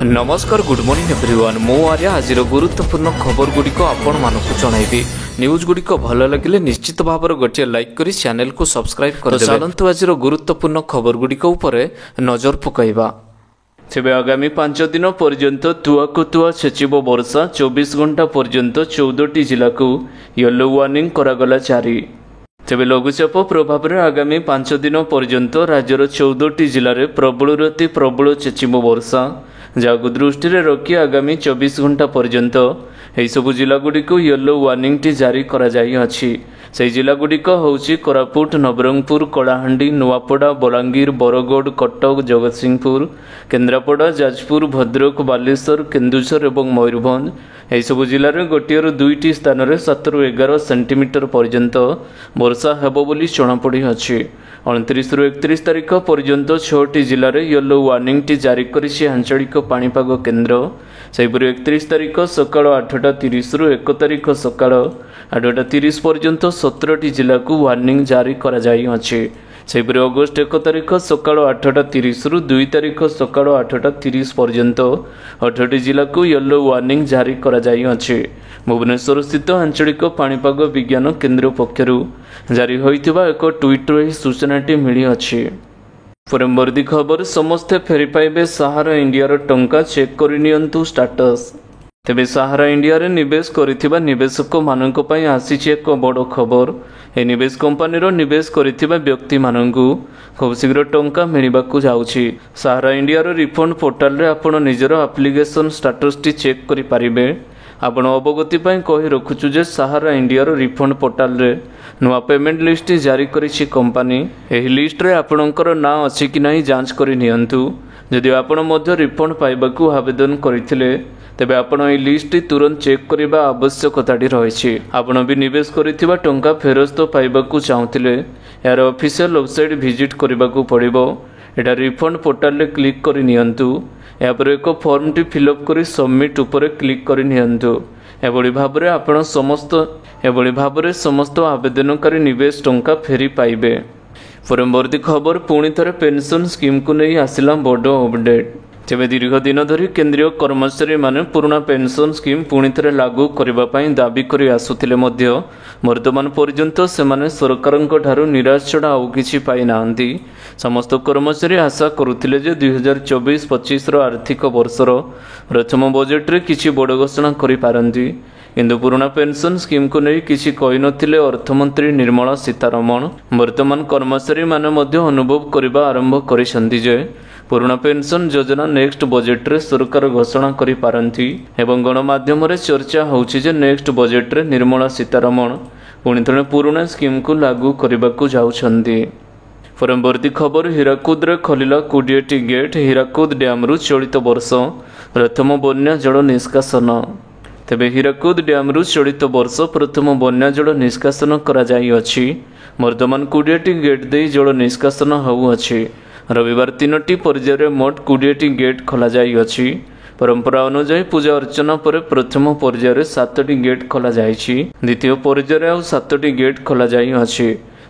नमस्कार good morning everyone मो आर्या आज गुरुत्वपूर्ण खबर गुड़िक आपण मानक जनइबी न्यूज गुड़िक भल लगे निश्चित भाव गोटे लाइक करी चैनल को सब्सक्राइब कर चलतु आज गुरुत्वपूर्ण खबर गुड़िक नजर पकाइबा। तेबे आगामी 5 दिन पर्यंत तुआकु तुआ छेचिब वर्षा 24 घंटा पर्यंत 14टी जिला को येलो वार्निंग करागला जारी। तेबे लघुचाप प्रभाव में आगामी 5 दिन पर्यंत राज्यर 14टी जिले में प्रबल अति प्रबल छेचिब वर्षा जहां दृष्टि रखी आगामी 24 घंटा पर्यंत यह सबु जिलागुड़िक येलो वार्निंग जारी कराई। से जिलागुड़िक हूँ कोरापुट, नवरंगपुर, कलाहांडी, नुआपड़ा, बलांगीर, बरगड़, कटक, जगतसिंहपुर, केन्द्रापड़ा, जाजपुर, भद्रक, बालेश्वर, केन्दुझर और मयूरभंज। यह सबु जिले में गोटे रु 2टी स्थान में 7 ରୁ 11 सेंटीमीटर पर्यंत वर्षा हेबो बोली जଣାपड़ी अछि। 29 ରୁ 31 तारीख पर्यंत 6टी जिले में येलो वार्निंग जारी करिछि आंचलिक पाणीपाग केन्द्र। सेहिपरि 31 तारीख सकाळ 8:30 ରୁ 1 तारीख सकाळ 8:30 पर्यंत 17टी जिला को वार्निंग जारी करा जाई अछि। सेहिपरि अगस्त 1 तारीख सकाळ 8:30 ରୁ 2 तारीख सकाळ 8:30 पर्यंत 18टी जिला को येलो वार्निंग जारी करा जाई अछि। भुवनेश्वर स्थित आंचलिक पाणीपाग विज्ञान केन्द्र पक्षरु जारी होइतिबा एक ट्वीट रे सूचनाटी मिली अछि। परवर्ती खबर समस्ते फेरी पाइबे सहारा इंडिया टंका चेक करिनियंतु स्टेटस। तेबे सहारा इंडिया रे निवेश करिथिबा निवेशक मानक पई आसीछि एक बड़ खबर। ए निवेश कंपनी रो निवेश करिथिबा व्यक्ति मानकु खूब शीघ्र टंका मिलिबाकु जाउछि। सहारा इंडिया रो रिफंड पोर्टल रे आपण निजर एप्लिकेशन स्टेटस टी चेक करि पारिबे। आपण अवगति पई कहि रखुछु जे सहारा इंडिया रो रिफंड पोर्टल रे नुआ पेमेंट लिस्ट जारी करिछि कंपनी। एही लिस्ट रे आपणकर ना अछि कि नाही जांच करि नियंतु। जदि आपण मध्य रिफंड पाइबाकू आवेदन करिथिले तेबे आपण ए लिस्ट तुरंत चेक करबा आवश्यकताटी रहिछि। आपण भी निवेश करिथिबा टंका फेरस्त पाइबाकू चाहुथिले यार ऑफिशियल वेबसाइट विजिट करबाकू पड़िबो। एटा रिफंड पोर्टल रे क्लिक करि नियंतु। या पर एक फॉर्म टी फिलअप करी सबमिट ऊपर क्लिक करि नियंतु। एभଳି भाबरे समस्त आवेदनकारी निवेश टंका फेरी पाइबे। परवर्ती खबर पुणी थरे पेंशन स्कीम को नहीं आसिला बड़ अपडेट। तेबे दीर्घ दिन धरी केंद्रीय कर्मचारी माने पुराना पेंशन स्कीम पुणी थरे लागू करबा पई दाबी करि आसुथिले मध्य वर्तमान पर्यंत सेमाने सरकारक ठारू निराश छड़ा आउ किछि पाई नांती। समस्त कर्मचारी आशा करुथिले जे 2024-25 रो आर्थिक वर्षर प्रथम बजेट रे किछि बड़ घोषणा करि पारंती। किंतु पुराना पेंशन स्कीम को नहीं किछि कहि नथिले अर्थमंत्री निर्मला सीतारमण। वर्तमान कर्मचारी माने मध्य अनुभव करबा आरंभ करिसंती जे पुराना पेंशन योजना नेक्स्ट बजेट रे सरकार घोषणा करि पारंती एवं गणमाध्यम रे चर्चा होउछि जे नेक्स्ट बजेट रे निर्मला सीतारमण पुणी थरे पुराना स्कीम को लागू करबाकू जाउछंती। परवर्ती खबर हीराकुद रे खलिला 20टी गेट। हीराकुद डैम रु चलित वर्ष प्रथम बन्या जल निष्कासन। तेबे हीराकुद डैम रु चलित वर्ष प्रथम बन्या जल निष्कासन करा जाई अछि। वर्तमान 20टी गेट दे जल निष्कासन होउ अछि। रविवार 3टी पर्याय मोट 20टी गेट खोला जाई अछि। परंपरा अनुसार पूजा अर्चना पर प्रथम पर्याय 7टी गेट खोला जाइछि। द्वितीय पर्याय 7टी गेट खोला जाई अछि।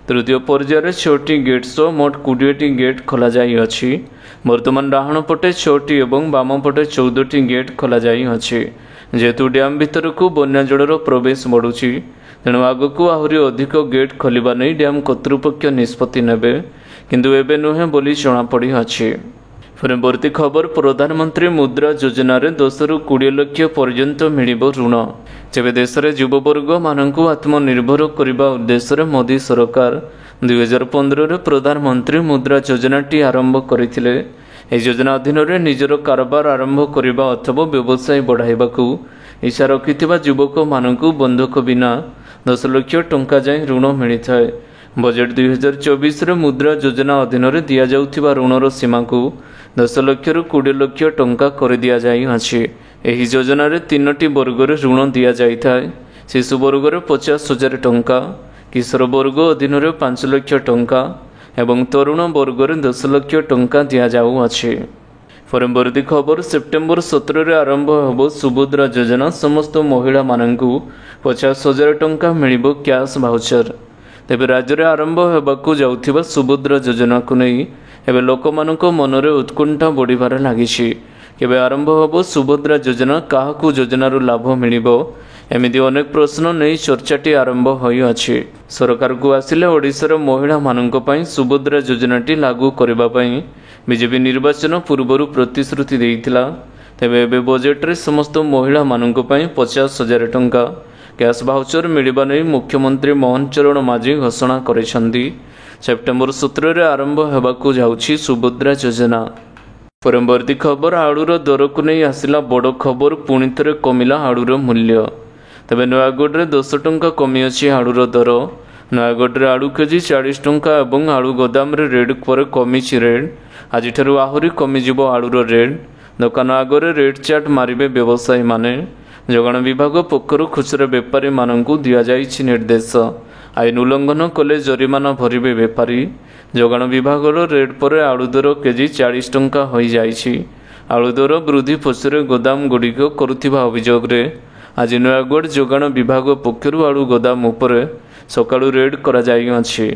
तृतीय पर्याय 6टी गेट सो मोट 20टी गेट खोला जाई अछि। वर्तमान डाहाण पटे 6टी एवं बाम पटे 14टी गेट खोला जाई अछि। जेतु डैम भीतर को बन्या जलर प्रवेश बढ़ुछि तेणु आगकू आहुरी अधिक गेट खोलिबा नै डैम कर्तृपक्ष निष्पत्ति नेबे किंतु एबे नुहे बोली जଣା पड़ी अछि। परवर्ती खबर प्रधानमंत्री मुद्रा योजना रे 10 ରୁ 20 लाख पर्यंत मिलिबो ऋण। तेबे देश रे युववर्ग मानकू आत्मनिर्भर करबा उद्देश्य मोदी सरकार 2015 रे प्रधानमंत्री मुद्रा योजना टी आरंभ करिथिले। एही योजना अधीन रे निजर कारोबार आरंभ करबा अथवा व्यवसाय बढ़ाइबाकू इच्छा रखिथिबा युवक मानकू बंधक बिना 10 लाख टंका जाय ऋण मिलिथाय। बजेट 2024 रे मुद्रा योजना अधीन रे दिया जाउथिबा ऋणर सीमा को 10 लाख ରୁ 20 लाख टंका कर दिया जाई अछि। एही योजना रे 3टी वर्ग रे ऋण दिया जाइथाय। शिशु वर्ग रे 50,000 टंका, किशोर वर्ग अधीन रे 5 लाख टंका एवं तरुण वर्ग रे 10 लाख टंका दिया जाउ अछि। परवर्ती खबर सेप्टेम्बर 17 रे आरंभ होबो सुभद्रा योजना। समस्त महिला मानकू 50,000 टंका मिलिबो कैश भाउचर। तेबे राज्य रे आरंभ होबाकू जाउथिबा सुभद्रा योजना को नै एबे लोकमानक मनरे उत्कंठा बढ़िबार लागिछि। केबे आरंभ होबो सुभद्रा योजना, काहाकू योजनारू लाभ मिलिबो, एमिति अनेक प्रश्न नहीं चर्चाटी आरंभ होई अछि। सरकार को आसिले ओडिशार महिला माननक पई सुभद्रा योजनाटी लागू करबा पई बीजेपी निर्वाचन पूर्वरु प्रतिश्रुति देइथिला। तेबे एबे बजेट रे समस्त महिला माननक पई 50,000 टंका कैश भाउचर मिलिबा नै मुख्यमंत्री मोहन चरण माझी घोषणा करिसंदी। सेप्टेम्बर 17 रे आरंभ हेबाकू जाउछि सुभद्रा योजना। परवर्ती खबर, आलूर दर को नहीं आसिला बड़ खबर, पुणी थे कमिला आलूर मूल्य। तेबे नयागढ़ में 10 टंका कमी अच्छी आलूर दर। नयागढ़ में आलू केजी 40 टंका और आलू गोदाम रे रेट पर कमी रेट। आज आहरी कमिजिब आलूर रेट। दुकान आगे रेट चार्ट मारिबे व्यवसायी माने। जोगाण विभाग पक्षर खुचरा बेपारी मानू दि जाइछि निर्देश। आईन उल्लंघन कले जरिमाना भरिबे बेपारी। जोगाण विभाग रेट पर आलू दर केजी 40 टंका हो जाइछि। आलू दर वृद्धि पछरे गोदाम गुड़िक करुथिबा अभियोग रे आज नयागढ़ जोगाण विभाग पक्षर आलू गोदाम उपरे सकाळु रेड करा जाई अछि।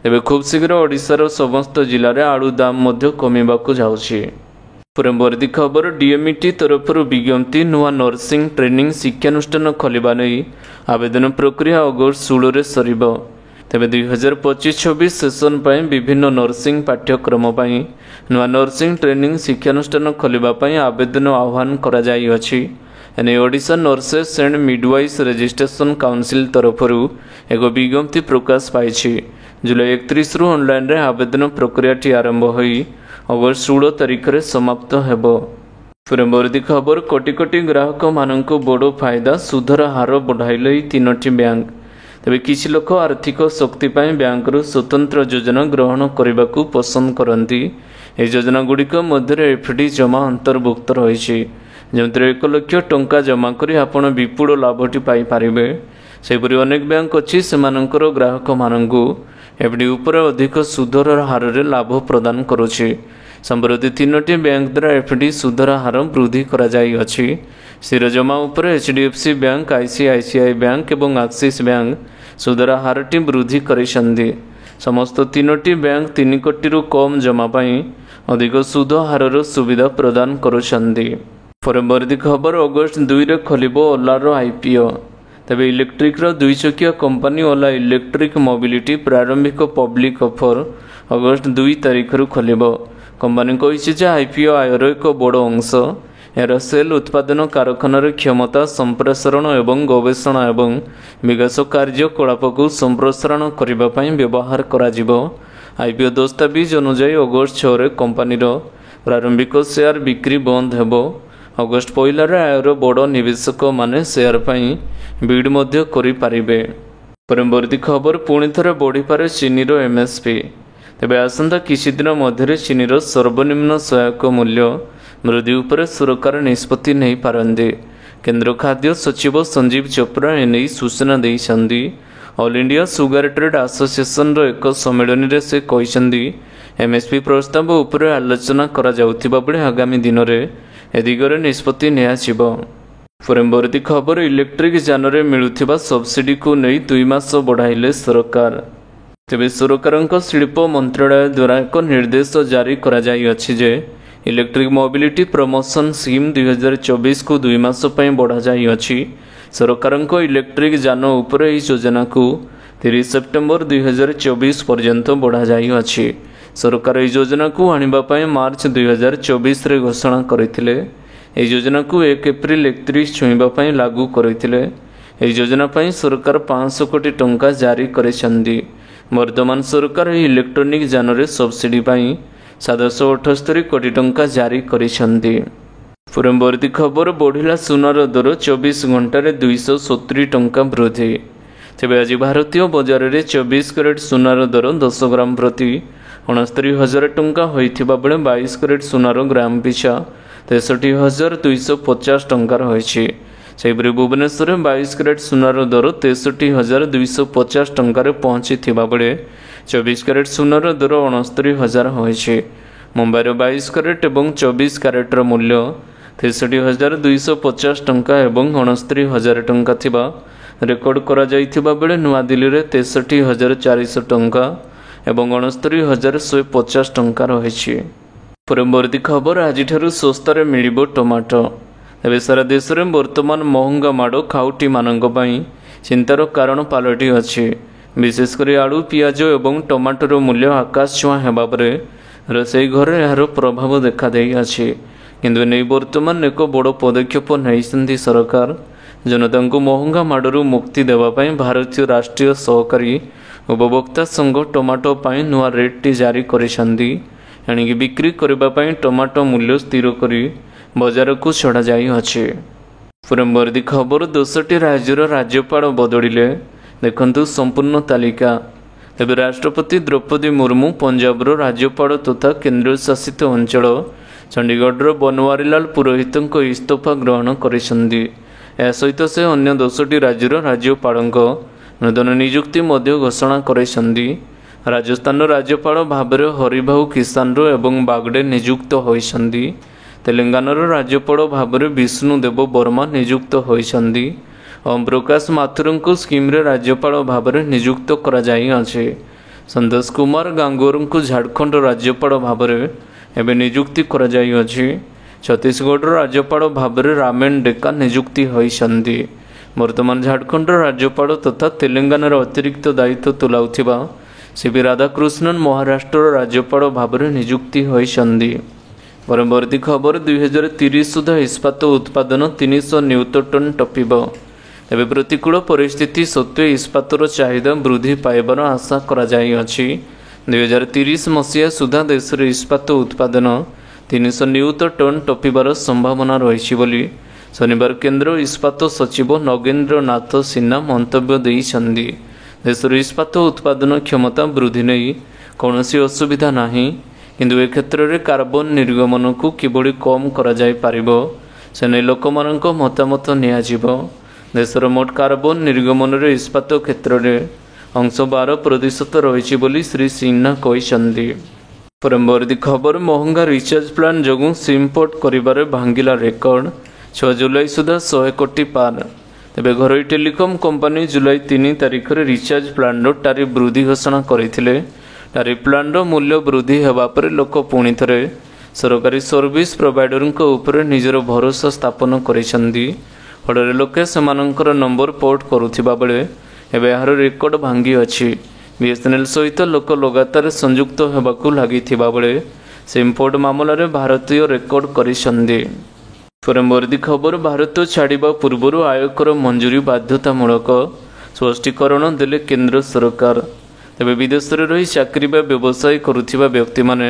तेबे खूब शीघ्र ओडिशार समस्त जिले में आलू दाम मध्य कमिबाकू जाउछि। परवर्ती खबर, डीएमईटी तरफ विज्ञप्ति, नुआ नर्सिंग ट्रेनिंग शिक्षानुष्ठान खोलिबा नहीं आवेदन प्रक्रिया अगस्त 16 रे सरिबो। तेबे 2025-26 सेसन पर विभिन्न नर्सिंग पाठ्यक्रम पर नुआ नर्सिंग ट्रेनिंग शिक्षानुष्ठान खोलिबा आवेदन आह्वान करा जाई अछि। एने Odisha nurses and midwives registration council तरफ एक विज्ञप्ति प्रकाश पाई। जुलाई 31 रु ऑनलाइन रे आवेदन प्रक्रियाटी आरंभ होई अगस्त 16 तारिख रे समाप्त हेबो। परवर्ती खबर, कोटी कोटी ग्राहक मानक बड़ फायदा, सुधर हार बढ़ाइले 3टी बैंक। तेबे किछि लोक आर्थिक शक्ति पाई बैंक रु स्वतंत्र योजना ग्रहण करने को पसंद करती। यह योजना गुड़िक मध्य एफडी जमा अंतर्भुक्त रही, जो 1 लाख टंका जमा करी आपण विपुल लाभटी पाई पारिबे। सेपरि अनेक बैंक अच्छी सेमानकर ग्राहक मानू एफडी उपर अधिक सुधर हार रे लाभ प्रदान करुछि। संप्रति 3टी बैंक द्वारा एफडी सुधर हार वृद्धि करा जाई अछि। स्थिर जमा उपर एचडीएफसी बैंक, आईसीआईसीआई बैंक और एक्सिस बैंक सुधर हारटी वृद्धि करिसंदी। समस्त 3टी बैंक 3 कोटी रु कम जमा पाई अधिक सुध हारर सुविधा प्रदान करुछंदी। परवर्ती खबर, अगस्त 2 रे खोलिबो ओलार आईपीओ। तेबे इलेक्ट्रिक 2 चकिया कंपनी ओला इलेक्ट्रिक मोबिलिटी प्रारंभिक पब्लिक ऑफर अगस्त 2 तारिख रु खोलिबो। कंपनी कहिछि जे आईपीओ आयर एक बड़ अंश यार सेल उत्पादन कारखानार क्षमता संप्रसारण एवं गवेषणा एवं विकास कार्यकलाप को संप्रसारण करने व्यवहार करा। आईपीओ दस्तावेज अनुसार अगस्त 6 रे कंपनीर प्रारंभिक शेयर बिक्री बंद हेबो। अगस्त 1 रे आयर बड़ निवेशक माने शेयर पाई बिड मध्य करि पारिबे। परवर्ती खबर, पुणी थरे बढ़ी पारे चीनीर एमएसपी। तेबे आसंता किछि दिन मध्य चीनीर सर्वनिम्न सहायक मूल्य वृद्धि उपर सरकार निष्पत्ति नहीं पारंदे। केंद्र खाद्य सचिव संजीव चोपड़ा एने सूचना देइछंदी। All India sugar trade association एक सम्मेलन रे से कहिसंदी एमएसपी प्रस्ताव उपर आलोचना करा जाउथिबा बेले आगामी दिन में ए दिगरे निष्पत्ति नियाजिबो। परवर्ती खबर, इलेक्ट्रिक यान रे मिलुथिबा सब्सिडी को नहीं 2 मास बढ़ाइले सरकार। तेबे सरकारक शिल्प मंत्रालय द्वारा एक निर्देश जारी करा जाई अछि जे इलेक्ट्रिक मोबिलिटी प्रमोशन स्कीम 2024 को 2 मास पई बढ़ा जाई अछि। सरकारक इलेक्ट्रिक यान उपर एही योजना को 30 सेप्टेम्बर 2024 पर्यंत बढ़ा जाई अछि। सरकार एही योजना को आनिबा पई मार्च 2024 रे घोषणा करथिले। एही योजना को 1 एप्रिल 31 छुईबा पई लागू करथिले। एही योजना पई सरकार 500 कोटी टंका जारी करिसंदी। वर्तमान सरकार इलेक्ट्रॉनिक यान रे सब्सिडी पाई 778 कोटी टंका जारी करिसंदी। परवर्ती खबर, बढ़िला सुनार दर 24 घंटा 270 टंका वृद्धि। तेबे आज भारतीय बजार रे 24 कैरेट सुनार दर 10 ग्राम प्रति 69,000 टंका होइथिबा बेले 22 कैरेट सुनार ग्राम पिछा 63,250 टंकार होइछि। सेहिपरि भुवनेश्वर 22 कैरेट सुनार दर 63,250 टंकार पहुंची बेले 24 कैरेट सुनार दर 69,000 होइछि। मुंबईर 22 कैरेट और 24 कैरेटर मूल्य 63,250 टंका और 69,000 टंका थिबा रेकर्ड करा जाइथिबा बेले नुआ दिल्ली रे 63,400 टंका और 69,150 टंका रहिछि। ପରବର୍ତ୍ତୀ ଖବର ଆଜିଠାରୁ ଶସ୍ତାରେ ମିଳିବ ଟମାଟୋ। ଏବେ ସାରା ଦେଶରେ ବର୍ତ୍ତମାନ ମହଙ୍ଗା ମାଡ଼ ଖାଉଟିମାନଙ୍କ ପାଇଁ ଚିନ୍ତାର କାରଣ ପାଲଟି ଅଛି। ବିଶେଷ କରି ଆଳୁ, ପିଆଜ ଏବଂ ଟମାଟୋର ମୂଲ୍ୟ ଆକାଶ ଛୁଆଁ ହେବା ପରେ ରୋଷେଇ ଘରେ ଏହାର ପ୍ରଭାବ ଦେଖାଦେଇ ଅଛି। କିନ୍ତୁ ଏନେଇ ବର୍ତ୍ତମାନ ଏକ ବଡ଼ ପଦକ୍ଷେପ ନେଇଛନ୍ତି ସରକାର। ଜନତାଙ୍କୁ ମହଙ୍ଗା ମାଡ଼ରୁ ମୁକ୍ତି ଦେବା ପାଇଁ ଭାରତୀୟ ରାଷ୍ଟ୍ରୀୟ ସହକାରୀ ଉପଭୋକ୍ତା ସଂଘ ଟମାଟୋ ପାଇଁ ନୂଆ ରେଟ୍ଟି ଜାରି କରିଛନ୍ତି। ଏଣିକି ବିକ୍ରି କରିବା ପାଇଁ ଟମାଟୋ ମୂଲ୍ୟ ସ୍ଥିର କରି ବଜାରକୁ ଛଡ଼ାଯାଇଅଛି। ପରବର୍ତ୍ତୀ ଖବର 10ଟି ରାଜ୍ୟର ରାଜ୍ୟପାଳ ବଦଳିଲେ, ଦେଖନ୍ତୁ ସମ୍ପୂର୍ଣ୍ଣ ତାଲିକା। ତେବେ ରାଷ୍ଟ୍ରପତି ଦ୍ରୌପଦୀ ମୁର୍ମୁ ପଞ୍ଜାବର ରାଜ୍ୟପାଳ ତଥା କେନ୍ଦ୍ରଶାସିତ ଅଞ୍ଚଳ ଚଣ୍ଡିଗଡ଼ର ବନୱାରୀଲାଲ ପୁରୋହିତଙ୍କ ଇସ୍ତଫା ଗ୍ରହଣ କରିଛନ୍ତି। ଏହା ସହିତ ସେ ଅନ୍ୟ 10ଟି ରାଜ୍ୟର ରାଜ୍ୟପାଳଙ୍କ ନୂତନ ନିଯୁକ୍ତି ମଧ୍ୟ ଘୋଷଣା କରିଛନ୍ତି। ରାଜସ୍ଥାନର ରାଜ୍ୟପାଳ ଭାବରେ ହରିଭାଉ କିଷାନର ଏବଂ ବାଗଡେ ନିଯୁକ୍ତ ହୋଇଛନ୍ତି। ତେଲେଙ୍ଗାନାର ରାଜ୍ୟପାଳ ଭାବରେ ବିଷ୍ଣୁ ଦେବ ବର୍ମା ନିଯୁକ୍ତ ହୋଇଛନ୍ତି। ଓମ୍ ପ୍ରକାଶ ମାଥୁରଙ୍କୁ ସ୍କିମ୍ରେ ରାଜ୍ୟପାଳ ଭାବରେ ନିଯୁକ୍ତ କରାଯାଇଅଛି। ସନ୍ତୋଷ କୁମାର ଗାଙ୍ଗୋରଙ୍କୁ ଝାଡ଼ଖଣ୍ଡ ରାଜ୍ୟପାଳ ଭାବରେ ଏବେ ନିଯୁକ୍ତି କରାଯାଇଅଛି। ଛତିଶଗଡ଼ର ରାଜ୍ୟପାଳ ଭାବରେ ରାମେନ ଡେକା ନିଯୁକ୍ତି ହୋଇଛନ୍ତି। ବର୍ତ୍ତମାନ ଝାଡ଼ଖଣ୍ଡର ରାଜ୍ୟପାଳ ତଥା ତେଲେଙ୍ଗାନାର ଅତିରିକ୍ତ ଦାୟିତ୍ୱ ତୁଲାଉଥିବା ସିବି ରାଧାକୃଷ୍ଣନ ମହାରାଷ୍ଟ୍ରର ରାଜ୍ୟପାଳ ଭାବରେ ନିଯୁକ୍ତି ହୋଇଛନ୍ତି। ପରବର୍ତ୍ତୀ ଖବର 2030 ସୁଦ୍ଧା ଇସ୍ପାତ ଉତ୍ପାଦନ 300 ନିୟୁତ ଟନ୍ ଟପିବ। ଏବେ ପ୍ରତିକୂଳ ପରିସ୍ଥିତି ସତ୍ତ୍ୱେ ଇସ୍ପାତର ଚାହିଦା ବୃଦ୍ଧି ପାଇବାର ଆଶା କରାଯାଇଅଛି। 2030 ମସିହା ସୁଦ୍ଧା ଦେଶରେ ଇସ୍ପାତ ଉତ୍ପାଦନ 300 ନିୟୁତ ଟନ୍ ଟପିବାର ସମ୍ଭାବନା ରହିଛି ବୋଲି ଶନିବାର କେନ୍ଦ୍ର ଇସ୍ପାତ ସଚିବ ନଗେନ୍ଦ୍ର ନାଥ ସିହ୍ନା ମନ୍ତବ୍ୟ ଦେଇଛନ୍ତି। ଦେଶର ଇସ୍ପାତ ଉତ୍ପାଦନ କ୍ଷମତା ବୃଦ୍ଧି ନେଇ କୌଣସି ଅସୁବିଧା ନାହିଁ, କିନ୍ତୁ ଏ କ୍ଷେତ୍ରରେ କାର୍ବନ ନିର୍ଗମନକୁ କିଭଳି କମ୍ କରାଯାଇପାରିବ ସେ ନେଇ ଲୋକମାନଙ୍କ ମତାମତ ନିଆଯିବ। ଦେଶର ମୋଟ କାର୍ବନ ନିର୍ଗମନରେ ଇସ୍ପାତ କ୍ଷେତ୍ରରେ ଅଂଶ 12% ରହିଛି ବୋଲି ଶ୍ରୀ ସିହ୍ନା କହିଛନ୍ତି। ପରବର୍ତ୍ତୀ ଖବର ମହଙ୍ଗା ରିଚାର୍ଜ ପ୍ଲାନ୍ ଯୋଗୁଁ ସିମ୍ ପୋର୍ଟ କରିବାରେ ଭାଙ୍ଗିଲା ରେକର୍ଡ। 6 ଜୁଲାଇ ସୁଦ୍ଧା 100 କୋଟି ପାର। ତେବେ ଘରୋଇ ଟେଲିକମ୍ କମ୍ପାନୀ ଜୁଲାଇ 3 ତାରିଖରେ ରିଚାର୍ଜ ପ୍ଲାନ୍ର ଟାରିଫ୍ ବୃଦ୍ଧି ଘୋଷଣା କରିଥିଲେ। ଟାରିଫ୍ ପ୍ଲାନ୍ର ମୂଲ୍ୟ ବୃଦ୍ଧି ହେବା ପରେ ଲୋକ ପୁଣି ଥରେ ସରକାରୀ ସର୍ଭିସ୍ ପ୍ରୋଭାଇଡରଙ୍କ ଉପରେ ନିଜର ଭରସା ସ୍ଥାପନ କରିଛନ୍ତି। ଫଳରେ ଲୋକେ ସେମାନଙ୍କର ନମ୍ବର ପୋର୍ଟ କରୁଥିବା ବେଳେ ଏବେ ଏହାର ରେକର୍ଡ ଭାଙ୍ଗିଅଛି। ବିଏସ୍ଏନ୍ଏଲ୍ ସହିତ ଲୋକ ଲଗାତାର ସଂଯୁକ୍ତ ହେବାକୁ ଲାଗିଥିବା ବେଳେ ସିମ୍ ପୋର୍ଟ ମାମଲାରେ ଭାରତୀୟ ରେକର୍ଡ କରିଛନ୍ତି। ପରବର୍ତ୍ତୀ ଖବର ଭାରତ ଛାଡ଼ିବା ପୂର୍ବରୁ ଆୟକର ମଞ୍ଜୁରୀ ବାଧ୍ୟତାମୂଳକ ସ୍ପଷ୍ଟୀକରଣ ଦେଲେ କେନ୍ଦ୍ର ସରକାର। ତେବେ ବିଦେଶରେ ରହି ଚାକିରି ବା ବ୍ୟବସାୟ କରୁଥିବା ବ୍ୟକ୍ତିମାନେ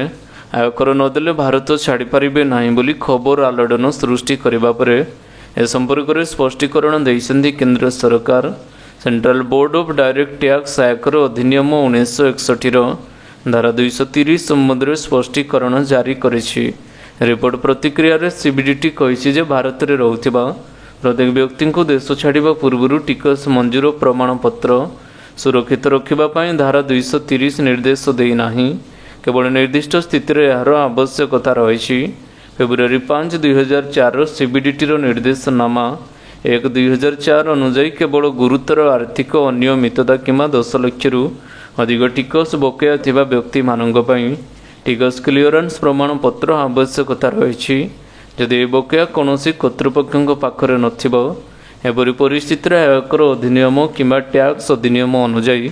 ଆୟକର ନଦେଲେ ଭାରତ ଛାଡ଼ିପାରିବେ ନାହିଁ ବୋଲି ଖବର ଆଲୋଡ଼ନ ସୃଷ୍ଟି କରିବା ପରେ ଏ ସମ୍ପର୍କରେ ସ୍ପଷ୍ଟୀକରଣ ଦେଇଛନ୍ତି କେନ୍ଦ୍ର ସରକାର। Central board of direct tax ଆୟକର ଅଧିନିୟମ 1961ର ଧାରା 230 ସମ୍ବନ୍ଧରେ ସ୍ପଷ୍ଟୀକରଣ ଜାରି କରିଛି। ରିପୋର୍ଟ ପ୍ରତିକ୍ରିୟାରେ ସିବିଡିଟି କହିଛି ଯେ ଭାରତରେ ରହୁଥିବା ପ୍ରତ୍ୟେକ ବ୍ୟକ୍ତିଙ୍କୁ ଦେଶ ଛାଡ଼ିବା ପୂର୍ବରୁ ଟିକସ ମଞ୍ଜୁର ପ୍ରମାଣପତ୍ର ସୁରକ୍ଷିତ ରଖିବା ପାଇଁ ଧାରା 230 ନିର୍ଦ୍ଦେଶ ଦେଇନାହିଁ, କେବଳ ନିର୍ଦ୍ଦିଷ୍ଟ ସ୍ଥିତିରେ ଏହାର ଆବଶ୍ୟକତା ରହିଛି। ଫେବୃଆରୀ 5, 2004ର ସିବିଡିଟିର ନିର୍ଦ୍ଦେଶନାମା 1/2004 ଅନୁଯାୟୀ କେବଳ ଗୁରୁତର ଆର୍ଥିକ ଅନିୟମିତତା କିମ୍ବା 10 ଲକ୍ଷରୁ ଅଧିକ ଟିକସ ବକେୟା ଥିବା ବ୍ୟକ୍ତିମାନଙ୍କ ପାଇଁ ଟିକସ କ୍ଲିୟରାନ୍ସ ପ୍ରମାଣପତ୍ର ଆବଶ୍ୟକତା ରହିଛି। ଯଦି ଏହି ବକେୟା କୌଣସି କର୍ତ୍ତୃପକ୍ଷଙ୍କ ପାଖରେ ନଥିବ, ଏପରି ପରିସ୍ଥିତିରେ ଆୟକର ଅଧିନିୟମ କିମ୍ବା ଟ୍ୟାକ୍ସ ଅଧିନିୟମ ଅନୁଯାୟୀ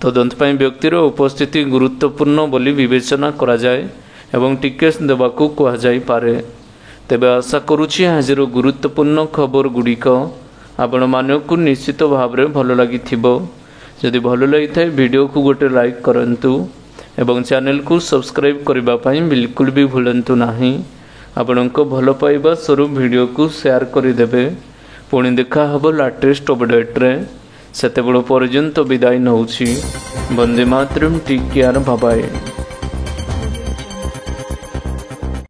ତଦନ୍ତ ପାଇଁ ବ୍ୟକ୍ତିର ଉପସ୍ଥିତି ଗୁରୁତ୍ୱପୂର୍ଣ୍ଣ ବୋଲି ବିବେଚନା କରାଯାଏ ଏବଂ ଟିକସ ଦେବାକୁ କୁହାଯାଇପାରେ। ତେବେ ଆଶା କରୁଛି ଆଜିର ଗୁରୁତ୍ୱପୂର୍ଣ୍ଣ ଖବରଗୁଡ଼ିକ ଆପଣମାନଙ୍କୁ ନିଶ୍ଚିତ ଭାବରେ ଭଲ ଲାଗିଥିବ। ଯଦି ଭଲ ଲାଗିଥାଏ ଭିଡ଼ିଓକୁ ଗୋଟେ ଲାଇକ୍ କରନ୍ତୁ ଏବଂ ଚ୍ୟାନେଲକୁ ସବସ୍କ୍ରାଇବ୍ କରିବା ପାଇଁ ବିଲକୁଲ ବି ଭୁଲନ୍ତୁ ନାହିଁ। ଆପଣଙ୍କ ଭଲ ପାଇବା ସ୍ୱରୂପ ଭିଡ଼ିଓକୁ ସେୟାର କରିଦେବେ। ପୁଣି ଦେଖା ହେବ ଲାଟେଷ୍ଟ ଅପଡେଟ୍ରେ। ସେତେବେଳ ପର୍ଯ୍ୟନ୍ତ ବିଦାୟ ନେଉଛି। Vande Mataram, take care, bye bye.